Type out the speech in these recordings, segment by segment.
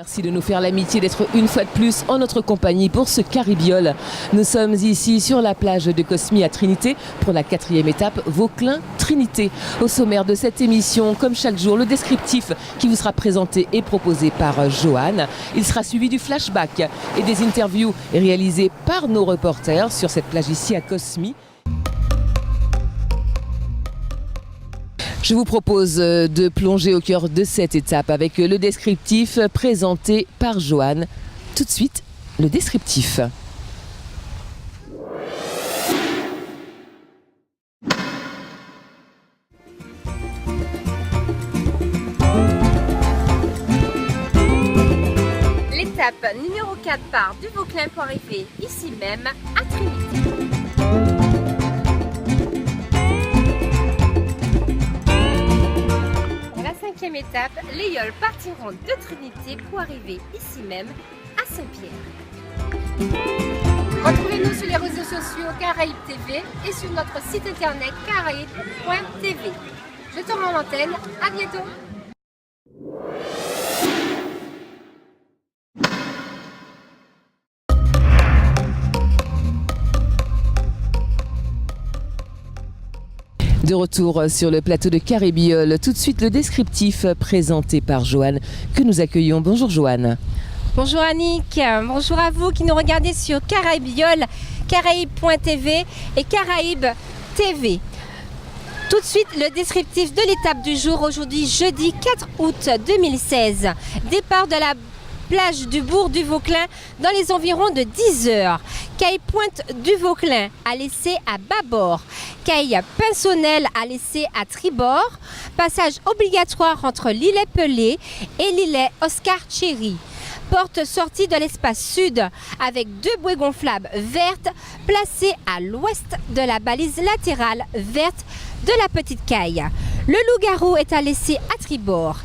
Merci de nous faire l'amitié d'être une fois de plus en notre compagnie pour ce Caribiole. Nous sommes ici sur la plage de Cosmy à Trinité pour la 4e étape Vauclin-Trinité. Au sommaire de cette émission, comme chaque jour, le descriptif qui vous sera présenté et proposé par Joanne. Il sera suivi du flashback et des interviews réalisées par nos reporters sur cette plage ici à Cosmy. Je vous propose de plonger au cœur de cette étape avec le descriptif présenté par Joanne. Tout de suite, le descriptif. L'étape numéro 4 part du Vauclin pour arriver ici même à Trinité. Cinquième étape, les yoles partiront de Trinité pour arriver ici même à Saint-Pierre. Retrouvez-nous sur les réseaux sociaux Caraïbes TV et sur notre site internet caraïbes.tv. Je te rends l'antenne, à bientôt. De retour sur le plateau de Caribiole, tout de suite le descriptif présenté par Joanne que nous accueillons. Bonjour Joanne. Bonjour Annick, bonjour à vous qui nous regardez sur Caraïbes, caraïbes.tv et Caraïbes TV. Tout de suite le descriptif de l'étape du jour, aujourd'hui jeudi 4 août 2016. Départ de la plage du bourg du Vauclin dans les environs de 10 heures. Quai Pointe du Vauclin à laisser à bâbord. Quai Pinsonnel à laisser à tribord. Passage obligatoire entre l'îlet Pelé et l'îlet Oscar Cherry. Porte sortie de l'espace sud avec 2 bouées gonflables vertes placées à l'ouest de la balise latérale verte de la petite caille. Le loup-garou est à laisser à tribord.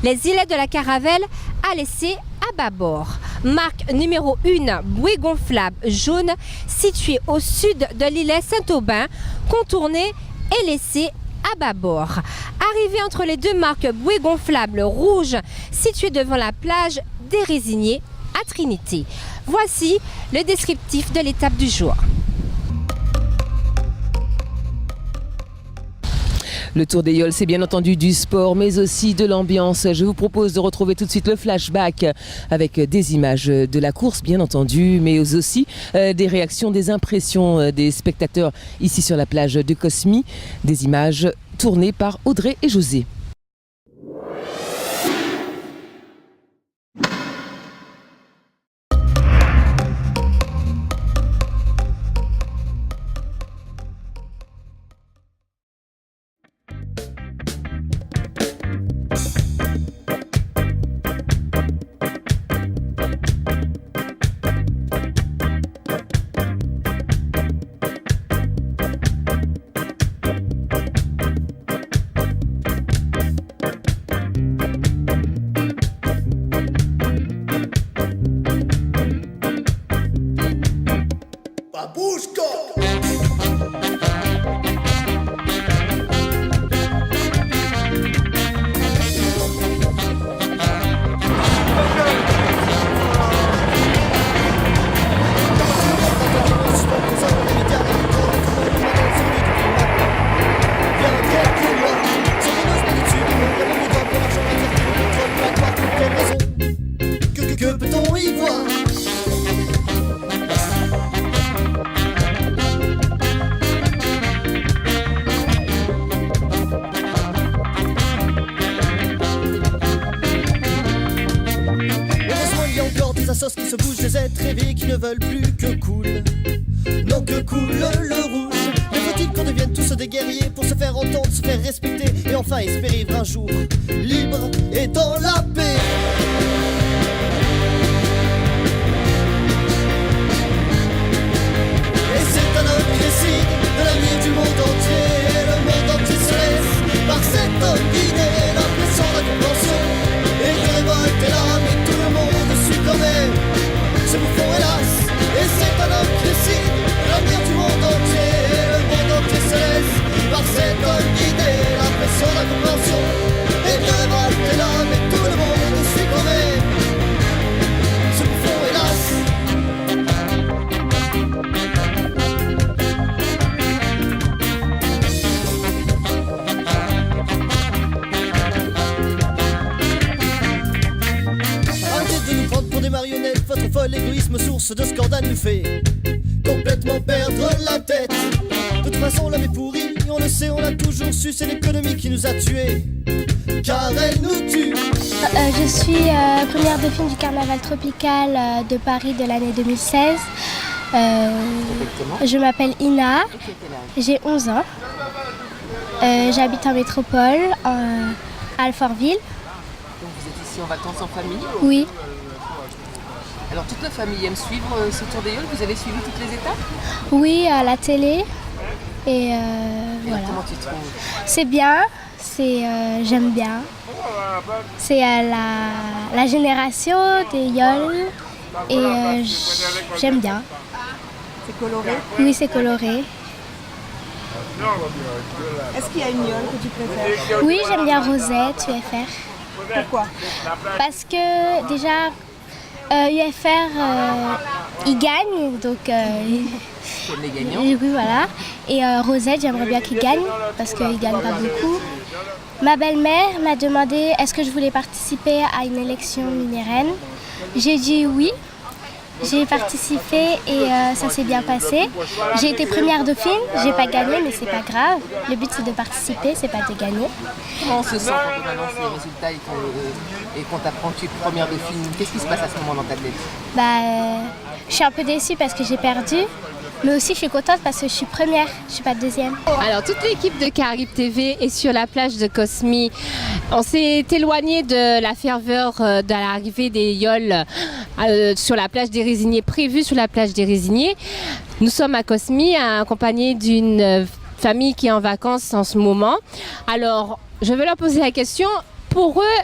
Les îlets de la Caravelle à laisser à bâbord. Marque numéro 1, bouée gonflable jaune située au sud de l'îlet Saint-Aubin, contournée et laissée à bâbord. Arrivée entre les 2 marques bouée gonflable rouge située devant la plage des Résiniers à Trinité. Voici le descriptif de l'étape du jour. Le Tour des Yoles, c'est bien entendu du sport, mais aussi de l'ambiance. Je vous propose de retrouver tout de suite le flashback avec des images de la course, bien entendu, mais aussi des réactions, des impressions des spectateurs ici sur la plage de Cosmy. Des images tournées par Audrey et José. Que peut-on y voir? Heureusement il y a encore des assos qui se bougent, des êtres rêvés qui ne veulent plus que coule. Non, que coule le rouge. Mais faut-il qu'on devienne tous des guerriers pour se faire entendre, se faire respecter et enfin espérer vivre un jour libre et dans la paix? C'est un homme qui décide de l'avenir du monde entier. Et le monde entier se laisse par cet homme guidé, l'impression d'incompréhension et de révolte est là, mais tout le monde suit quand même ce bouffon hélas. Et c'est un homme qui décide de l'avenir du monde entier. Et le monde entier se laisse par cet homme guidé, l'impression d'incompréhension et de révolte est là, mais tout le monde suit quand même source de scandale nous fait complètement perdre la tête. De toute façon l'homme est pourri, on le sait, on l'a toujours su, c'est l'économie qui nous a tués, car elle nous tue. Je suis première dauphine du carnaval tropical de Paris de l'année 2016. Je m'appelle Ina, j'ai 11 ans. J'habite en métropole, à Alfortville. Donc vous êtes ici en vacances en famille? Oui. Alors toute la famille aime suivre ce Tour des Yoles, vous avez suivi toutes les étapes? Oui, à la télé. Et voilà. Comment tu trouves? C'est bien, j'aime bien. C'est la génération des Yoles et j'aime bien. C'est coloré. Oui, c'est coloré. Est-ce qu'il y a une yole que tu préfères? Oui, j'aime bien Rosette, UFR. Pourquoi? Parce que déjà, UFR, il gagne, donc C'est les gagnants. oui, voilà. Et Rosette, j'aimerais bien qu'il gagne, parce qu'il ne gagne pas beaucoup. Ma belle-mère m'a demandé est-ce que je voulais participer à une élection minérenne. J'ai dit oui. J'ai participé et ça s'est bien passé. J'ai été première dauphine, j'ai pas gagné, mais c'est pas grave. Le but c'est de participer, c'est pas de gagner. Comment on se sent quand on annonce les résultats et qu'on t'apprend que tu es première dauphine? Qu'est-ce qui se passe à ce moment dans ta tête? Je suis un peu déçue parce que j'ai perdu, mais aussi je suis contente parce que je suis première, je suis pas deuxième. Alors toute l'équipe de Caraïbes TV est sur la plage de Cosmy. On s'est éloigné de la ferveur de l'arrivée des yoles sur la plage des Résiniers, prévue sur la plage des Résiniers. Nous sommes à Cosmy accompagnés d'une famille qui est en vacances en ce moment. Alors je vais leur poser la question, pour eux,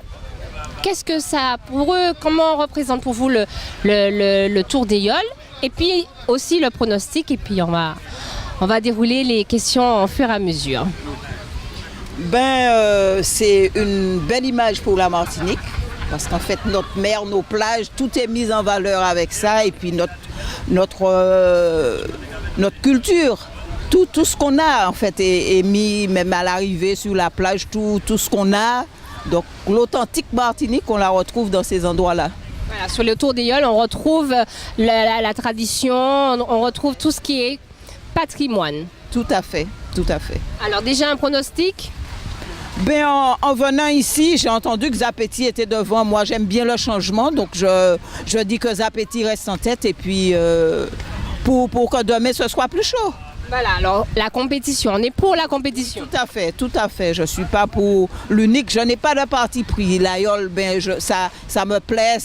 qu'est-ce que ça, pour eux, comment représente pour vous le Tour des Yoles? Et puis aussi le pronostic, et puis on va dérouler les questions au fur et à mesure. C'est une belle image pour la Martinique, parce qu'en fait notre mer, nos plages, tout est mis en valeur avec ça, et puis notre culture, tout ce qu'on a en fait est mis même à l'arrivée sur la plage, tout ce qu'on a. Donc l'authentique Martinique, on la retrouve dans ces endroits-là. Voilà, sur le Tour des Yoles, on retrouve la tradition, on retrouve tout ce qui est patrimoine. Tout à fait, tout à fait. Alors déjà un pronostic? En venant ici, j'ai entendu que Zapetti était devant. Moi, j'aime bien le changement, donc je dis que Zapetti reste en tête, et puis pour que demain ce soit plus chaud. Voilà, alors la compétition, on est pour la compétition. Tout à fait. Je ne suis pas pour l'unique, je n'ai pas de parti pris. La yole, ça me plaît,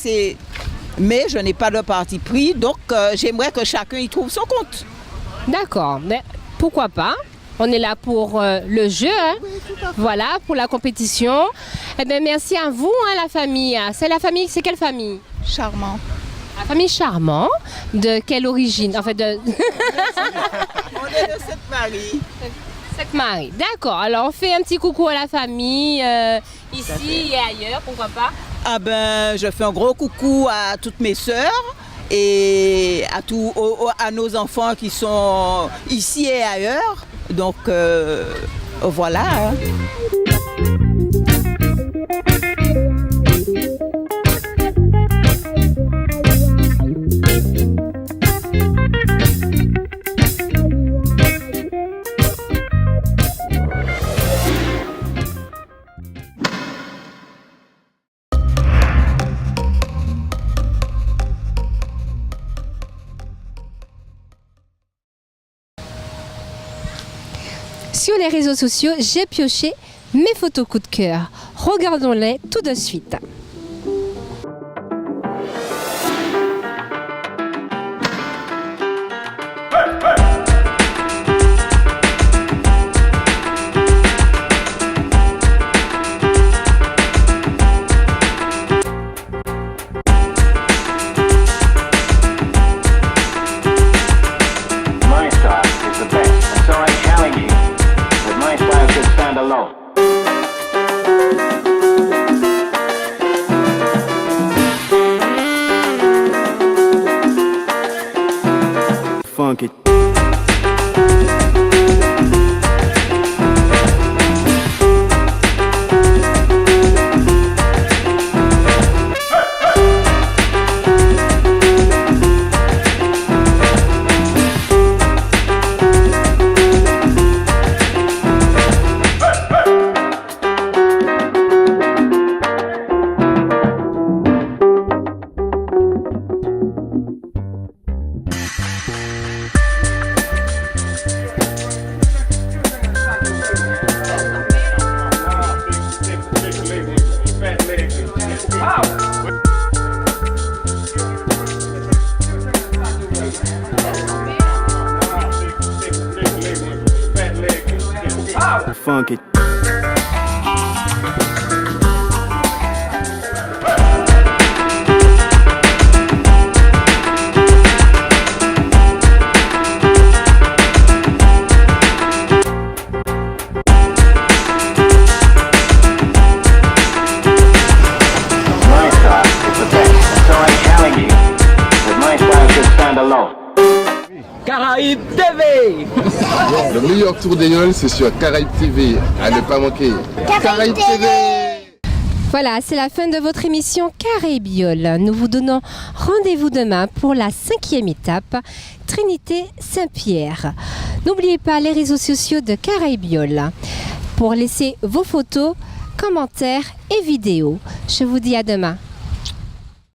mais je n'ai pas de parti pris, donc j'aimerais que chacun y trouve son compte. D'accord, mais pourquoi pas? On est là pour le jeu, hein? Oui, voilà, pour la compétition. Eh bien, merci à vous, hein, la famille. C'est quelle famille? Charmant. La famille Charmant, de quelle origine? En fait, On est de Sainte-Marie. Sainte-Marie, d'accord. Alors, on fait un petit coucou à la famille, ici et ailleurs, pourquoi pas? Je fais un gros coucou à toutes mes sœurs et à nos enfants qui sont ici et ailleurs. Donc, voilà. Hein. Sur les réseaux sociaux, j'ai pioché mes photos coup de cœur. Regardons-les tout de suite. Funky. Caraïbes TV. Le meilleur tour des Yoles, c'est sur Caraïbes TV. À ne pas manquer. Caraïbes TV. Voilà, c'est la fin de votre émission Caraïbiole. Nous vous donnons rendez-vous demain pour la 5e étape, Trinité-Saint-Pierre. N'oubliez pas les réseaux sociaux de Caraïbiole pour laisser vos photos, commentaires et vidéos. Je vous dis à demain.